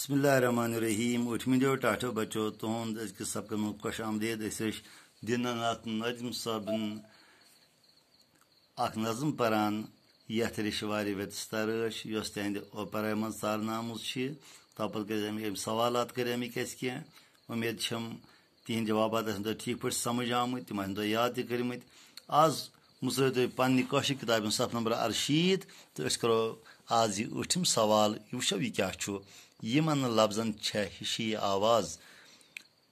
बिस्मिल्लाहिर्रहमानिर्रहीम। उठमिंदो टाठो बचो तुंद अजकि सबक खुश आमदीद। दिनानाथ नजम साहबन अख नजम परान यथ रिशवार वेतस्तरश यस तहद ओपरा मज सारनाम तप सवालत करमिक कह उम्मीद तिहद जवाबात ठीक पे समझ आमुत तम याद तमत। आज मुसरो तुम पन्ने कशर किताब सफ नंबर 68 तो करो आज यह उठम सवाल यह वुचो यह क्या यमन लफ्जन हिशी आवाज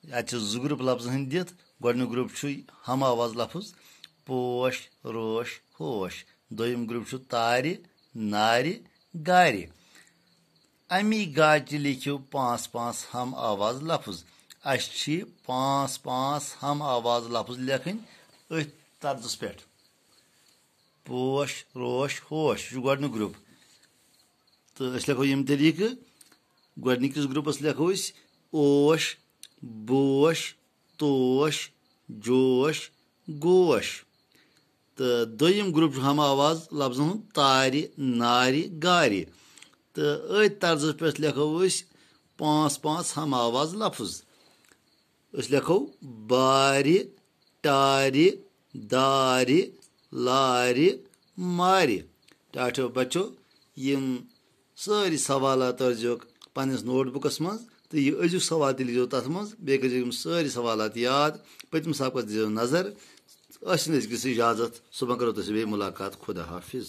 अत ग्रुप लफ्जन हंद दित गोडनिक ग्रुप हम आवाज लफ्ज पोश रोश होश। दोयम ग्रुप तार नार गार। अमी गाच लिखियो 5-5 हम आवाज लफ्ज। अस 5-5 हम आवाज लफ्ज लेखन अथ तर्जस पे पोश रोश होश गोडनिक ग्रुप तो लिखो यम तरीक। गोडनिकिस ग्रुपस लिखो ओश बोश तोश जोश गोश। तो दोयम ग्रुप हम आवाज लफ्जन तार नार गार। तो अथ तर्जस पे लिखो 5-5 हम आवाज लफ्ज। लिखो बार टार दार लार मार। टाठो बचो यम सारी सवालत अर्जोक पन्नस नोटबुकस मज तो यह अजुक सवाल तथ लिखो तथ मज बे सारी सवालत याद पतम सबक दो नजर। अजकस इजाजत सुबह करो तुम मुलाकात। खुदा हाफिज।